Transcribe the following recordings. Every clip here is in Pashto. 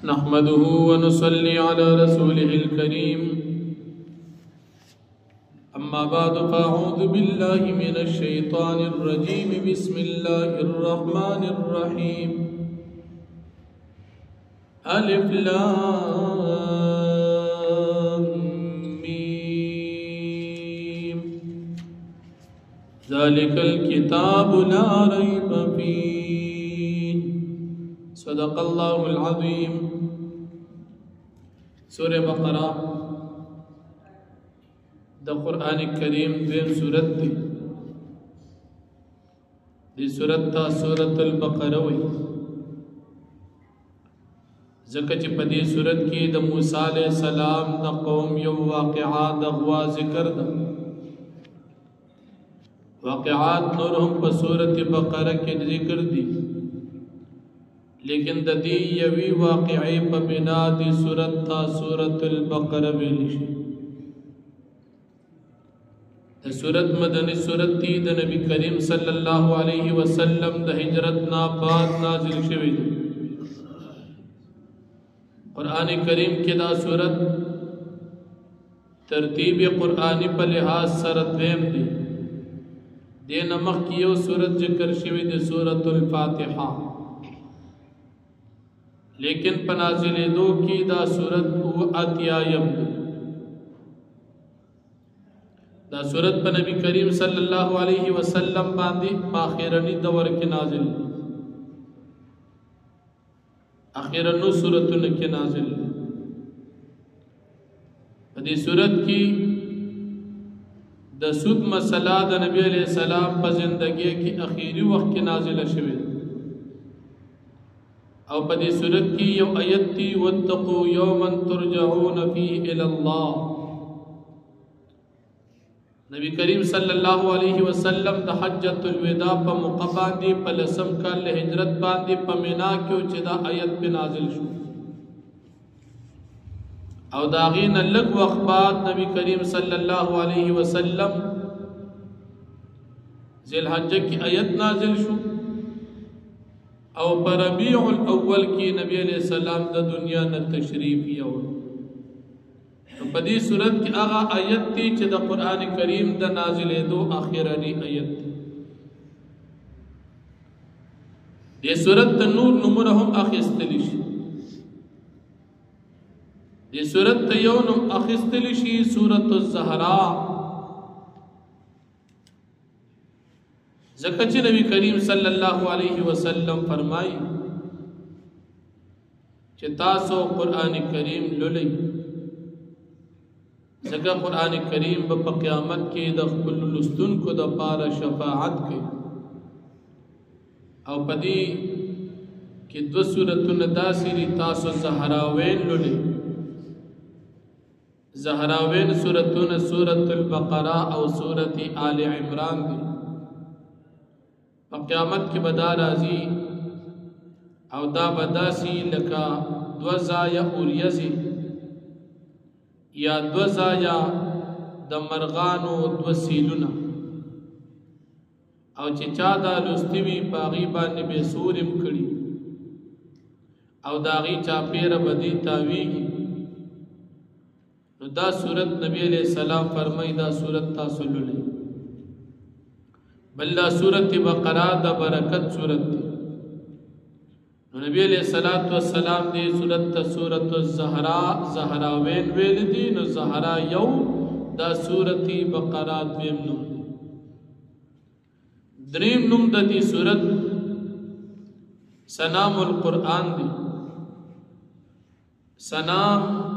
نحمده ونصلي على رسوله الكريم أما بعد فأعوذ بالله من الشيطان الرجيم بسم الله الرحمن الرحيم ألف لام ميم ذلك الكتاب لا ريب فيه صدق الله العظيم سورة بقرة دا قرآن کریم دویم سورت دی دی سورت تا سورت البقرہ وی ذکر چی پا دی سورت کی دا موسیٰ علیہ السلام دا قوم یو واقعات دا غوا ذکر دا واقعات نور ہم پا سورت بقرہ کی ذکر دی لیکن دا دی یوی واقعی پا بنا دی سورت تا سورت البقرہ ویلشی دا سورت مدنی سورت تی دا نبی کریم صلی اللہ علیہ وسلم دا ہجرت بعد نازل شوی دی قرآن کریم کی دا سورت ترتیب قرآنی پا لحاظ سرت ویم دی دین مخ کیو سورت ذکر شوی دی سورت الفاتحہ لیکن پنازل دو کی دا سورت اتیایم دی دا سورت پا نبی کریم صلی اللہ علیہ وسلم باندی آخرانی دور کی نازل آخرانو سورتن کی نازل دی سورت کی دا سود مسئلہ دا نبی علیہ السلام پا زندگی کی اخیری وقت کی نازل شوید او پا دی سورت کی یو آیت تی وَاتَّقُوا يَوْمًا تُرْجَعُونَ فِيهِ إِلَى اللَّهِ نبی کریم صلی اللہ علیہ وسلم دا حجت الوداع پا موقع باندی پا لسم کال ہجرت باندی پا منا کیو چی دا آیت پہ نازل شو او داغین لگ وقت بعد نبی کریم صلی اللہ علیہ وسلم ذی الحجہ کی آیت نازل شو او پا ربیع الاول کی نبی علیہ السلام دا دنیا نا تشریف یو پا دی صورت کی آغا آیت تی چی دا قرآن کریم دا نازل دو آخرانی آیت تی دی صورت دا نور نمرہم اخستلشی دی صورت تا یونم اخستلشی سورت الزہراء زکچ نبی کریم صلی اللہ علیہ وسلم فرمائی چی تاسو قرآن کریم للی زکا قرآن کریم با قیامت کی دا کل لستن کو دا پارا شفاعت کی او پدی کی دو سورتن دا سیری تاسو زہراوین للی زہراوین سورتن سورت البقرہ او سورت آل عمران دی قیامت کی بدا رازی او دا بداسی لکا دوزا یا اوریزی یا دوزا یا دا مرغانو دو سیلونا او چچا دا لستوی پاغیبا نبی سورم کڑی او داغی چاپیر بدی تاویگی نو دا سورت نبی علیہ السلام فرمائی دا سورت تاسلو لئی بلہ سورت بقرہ دا برکت سورت دی نبی علیہ السلام دی سورت تا سورت الزہراء زہراوین ویل دی نو زہراء یو دا سورت بقرہ دویم نم دی دریم نم دا دی سورت سنام القرآن دی سنام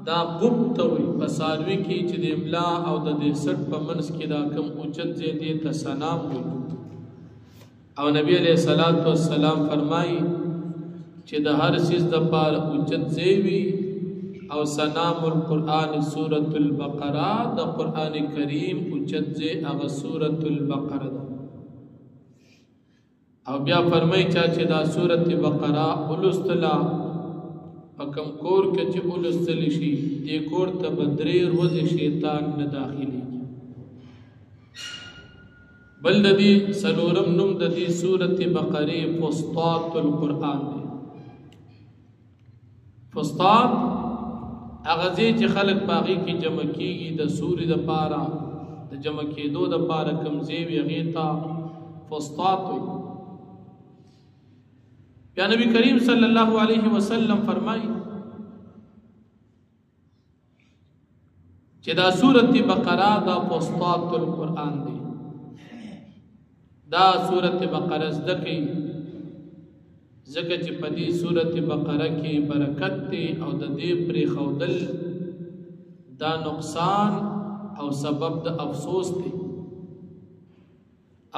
دا گبتوی پساروی کی چی دی املا او دا دی سٹ پا منس کی دا کم اوچت زیدی تا سنام ہوئی او نبی علیہ السلام فرمائی چی دا ہر سیز دا پار اوچت زیوی او سنام القرآن سورت البقرہ دا قرآن کریم اوچت زی اغا سورت البقرہ دا او بیا فرمائی چاچی دا سورت بقرہ اولستلا پکم کور کچی اولستلشی دی کور تا بدری روز شیطان نداخلی بل دی سلورم نم دی سورت بقری فسطاط القرآن دی فسطاط هغه ځای چې خلک په هغې کې جمع کېږي د سوري دپاره د جمع کېدو دپاره کوم ځای وي هغې ته فسطاط وي. بیا نبی کریم صلی الله علیه وسلم فرمایي چې دا سورت بقره دا فسطاط القرآن دی. دا سورت بقره زده کړئ ځکه چې په دې سورت بقره کې برکت دی او د دې پرېښودل دا نقصان او سبب د افسوس دی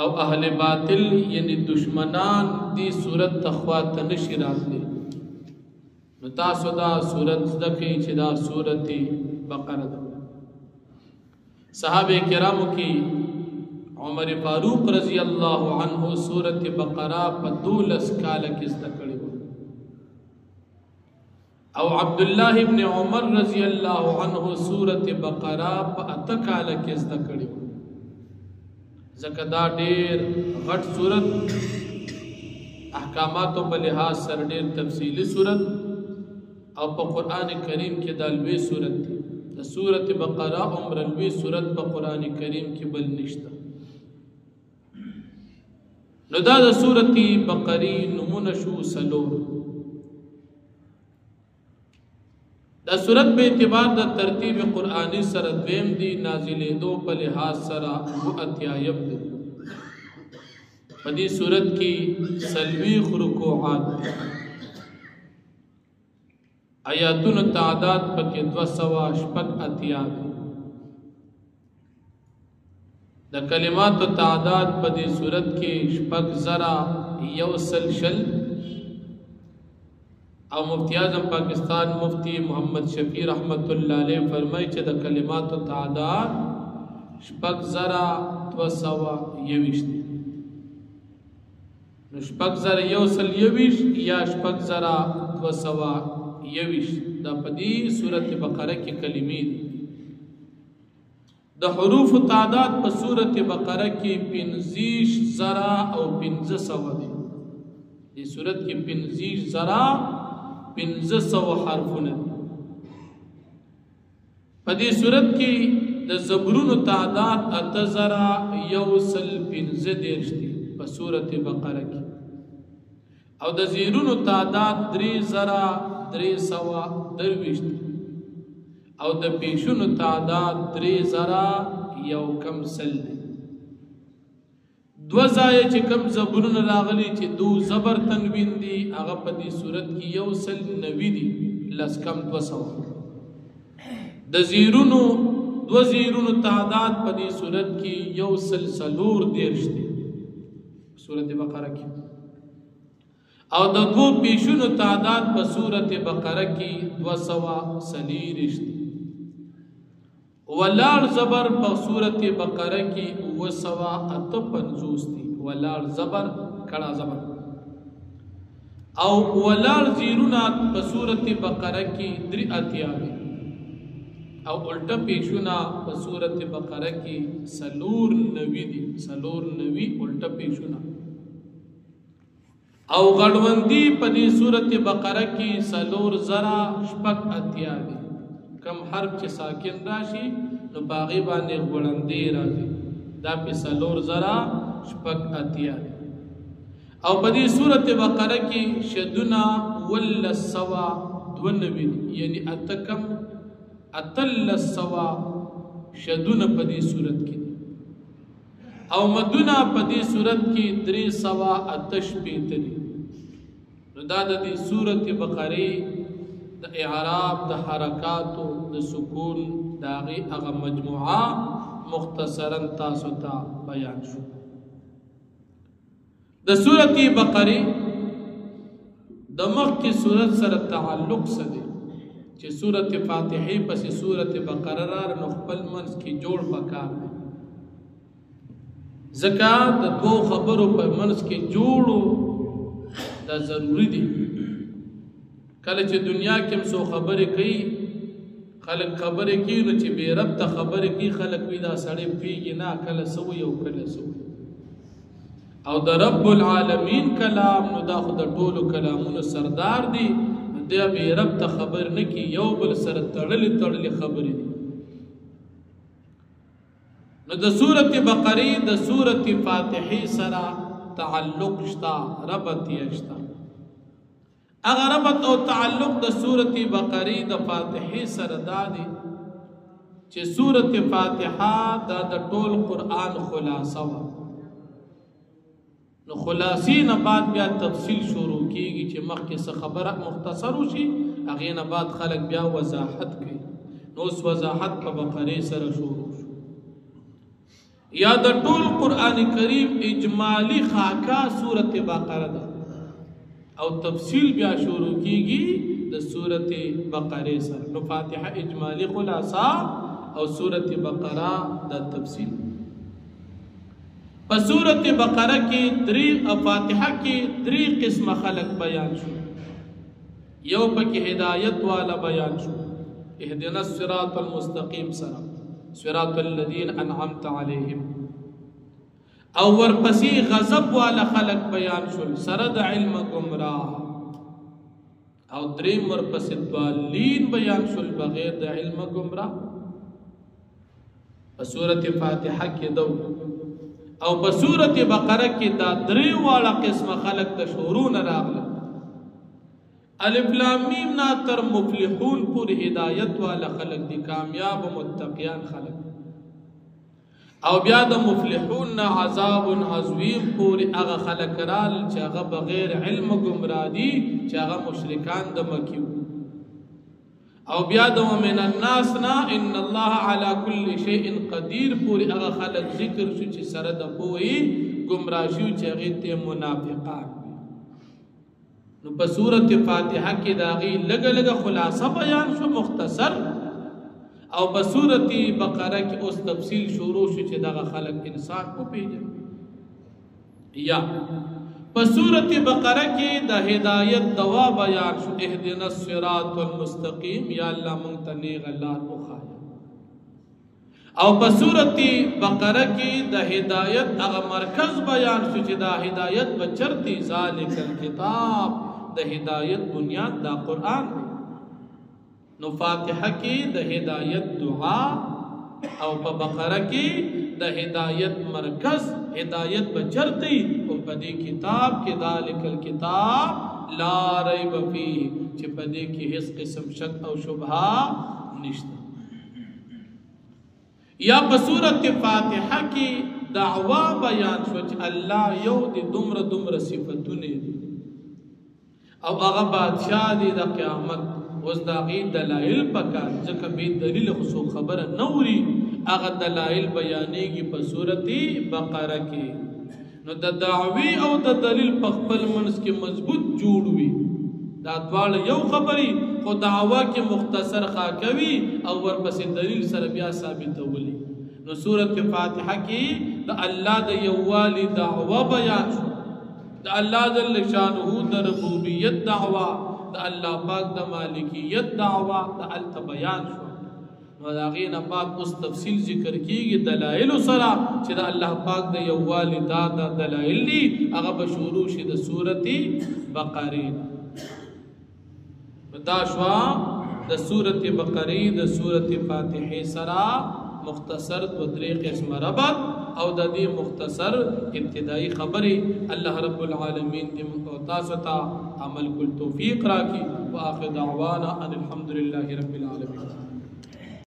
او اهل باطل یعنی دشمنان دې سورت ته خواته نشي راتلی. نو تاسو دا سورت زده کړئ چې دا سورت بقره ده. صحابه کرامو کې عمر فاروق رضی اللہ عنہ سورت بقرہ پا 12 کال کې زده کړې وه او عبداللہ ابن عمر رضی اللہ عنہ سورت بقرہ پا 8 کال کې زده کړې وه. ځکه دا ډېر غټ سورت احکاماتو په لحاظ سره ډېر تفصیلي سورت او په قرآن کریم کې دا لوی سورت دی. د سورت بقرہ عمر لوی سورت په قرآن کریم کې بل نشته. نو دا د سورت بقری نمونه شو سلور. دا سورت په اعتبار د ترتیب قرآنی سره دویم دی، نازلېدو په لحاظ سره 82 دی. په دې سورت کې 40 رکوعات دي. آیاتونو تعداد پکې 286 دی. د کلماتو تعداد په دې صورت کې 6,100 او مفتی اعظم پاکستان مفتی محمد شفیع رحمت الله علیه فرمایي چې د کلماتو تعداد 6,221 دی. نو 6,121 یا 6,221 دا په دې سورت بقره کې کلمې دي. د حروف تعداد په سورت بقره کې 15,000 او 1500 دي. دې سورت کې 15,000 حرفونه دي. په دې سورت کې د زبرونو تعداد 8,115 دي په سورت بقره کې او د زیرونو تعداد 3,320 دي او د پیشونو تعداد 3,000 دي. دو ځای چې کم زبرونه راغلي چې دو زبر تنوین دي هغه په دې صورت کې 190 دي، لس کم 200. د زیرونو دو زیرونو تعداد په دې صورت کې 140 دي سورت بقره کې او د دو پیشونو تعداد په سورت بقره کې 240 دي. ولار زبر په سورت بقره کې 258 دي. ولار زبر کړه زبر او ولار زیرونه په سورت بقره کې 83 دي او الټه پیشونه په سورت بقره کې 90 دي. 90 الټه پیشونه او غړوندی په دې سورت بقره کې 4,080 دي. کم حرف چې ساکن راشي نو باغی باندې غړندې راځي، دا په 4,080 دي. او په دې سورت بقره کې شدونه 192 دي، یعنی اتکم 300 شدونه په دې سورت کې دي او مدونه په دې سورت کې 388 دي. نو دا د دې سورت بقره د اعراب د حرکاتو د سکون داغي هغه مجموعه مختصرا تاسو ته بیان شو. د سورت بقره د مخکې سورت سره تعلق څه دی چې سورت فاتحه پسې سورت بقره را نو خپل منځ کې جوړ پکار دی. ځکه د دوه خبرو په منځ کې جوړو دا ضروری دی. کله چې دنیا کې هم سو خبرې کوي خلک خبرې کوي نو چې بې رب ته خبرې کوي خلک وي دا سړی پیږي نه کله سوی او کله سوی او د رب العالمین کلام نو دا خو د ټولو کلامونو سردار دی. دی به رب ته خبر نه کی یو بل سره تړلې خبرې دي. نو د سورۃ بقره د سورۃ فاتحه سره تعلق شتا، ربط یې شتا. هغه ربط او تعلق د سورۃ بقره د فاتحه سره دا دی چې سورۃ فاتحه د ټول قرآن خلاصه وه. نو خلاصې نه بعد بیا تفصیل شروع کیږي چې مخکې څه خبره مختصر وشي، هغې نه بعد خلک بیا وضاحت کوي. نو اوس وضاحت په بقرې سره شروع شو. یا د ټول قرآن کریم اجمالی خاکه سورۃ بقره ده او تفصیل بیا شروع کیږي د سورۃ بقره سره. نو فاتحه اجمالی خلاصه او سورۃ بقره د تفصیل. په سورۃ بقره کې فاتحه کې درې قسمه خلق بیان شو. یو پکې هدایت والا بیان شو، اهدنا الصراط المستقیم سره، صراط الذین انعمت علیهم. او ورپسې غضب والا خلق بیان شول سره د علم گمراه. او دریم ورپسې ضالین بیان شول بغیر د علم گمراه. په سورۃ فاتحه کې دو او په سورۃ بقره کې دا درې واړه قسمه خلق د شروع نه راغله. الف لام میم نا تر مفلحون پورې هدایت والا خلق دي، کامیاب و متقیان خلق. او بیا د مفلحون نا عذاب عظیم پورې هغه خلق رال چې هغه بغیر علم گمراه دي، چې هغه مشرکان د مکیو. او بیا د ومن الناس نا ان الله على كل شيء قدير پورې هغه خلق ذکر شو چې سره د پوهې گمراه شو چې هغه ته منافقان. نو په سورۃ فاتحه کې دا غي لګ خلاصه بیان شو مختصر. او په سورۃ بقره کې اوس تفصیل شروع شو چې دغه خلق انسان کو پیژني. یا په سورۃ بقره کې د هدایت دوا بیان شو، اهدنا الصراط المستقیم، یا الله مونږ ته نیغ لار وښایه. او په سورۃ بقره کې د هدایت هغه مرکز بیان شو چې دا هدایت بچرتي ذالک الکتاب، د هدایت بنیاد دا قرآن دی. نو فاتحه کې د هدایت دعا او په بقره کې د هدایت مرکز هدایت بچرتي او په دې کتاب کې ذالک الکتاب لا ریب فیه چې په دې کې هیڅ قسم شک او شبهه نشته. یا په سورۃ فاتحه کې دعوا بیان شو چې الله یو دی، دومره صفاتونه دي او هغه بادشاہ دی د قیامت. اوس دا غي دلایل پکار ځکه به دلیل خو خبره نوري، هغه دلایل بیانېږي په سورۃ بقره کې. نو د دعوی او د دلیل په خپل منځ کې مضبوط جوړ وي. دا دواړه یو خبري خو دعوا کې مختصر خاکوي او ورپسې دلیل سره بیا ثابتولي. نو سورۃ فاتحه کې د الله د یووالي دعوا بیان شو، د الله جل شانه د ربوبیت دعوا، د الله پاک د مالکیت دعوا د الت بیان شو. نو دا غینه بعد اوس تفصیل ذکر کیږي دلایل سره چې د الله پاک د یووالي دا دلایل دي، هغه به شروع شي د سورۃ بقره. دا شوا د سورۃ بقره د سورۃ فاتحه سره مختصر و درې قسم ربط او د دې مختصر ابتدائی خبرې. الله رب العالمین دې موږ تاسو ته عمل کول توفیق راکړي. واخر دعوانا ان الحمد لله رب العالمین.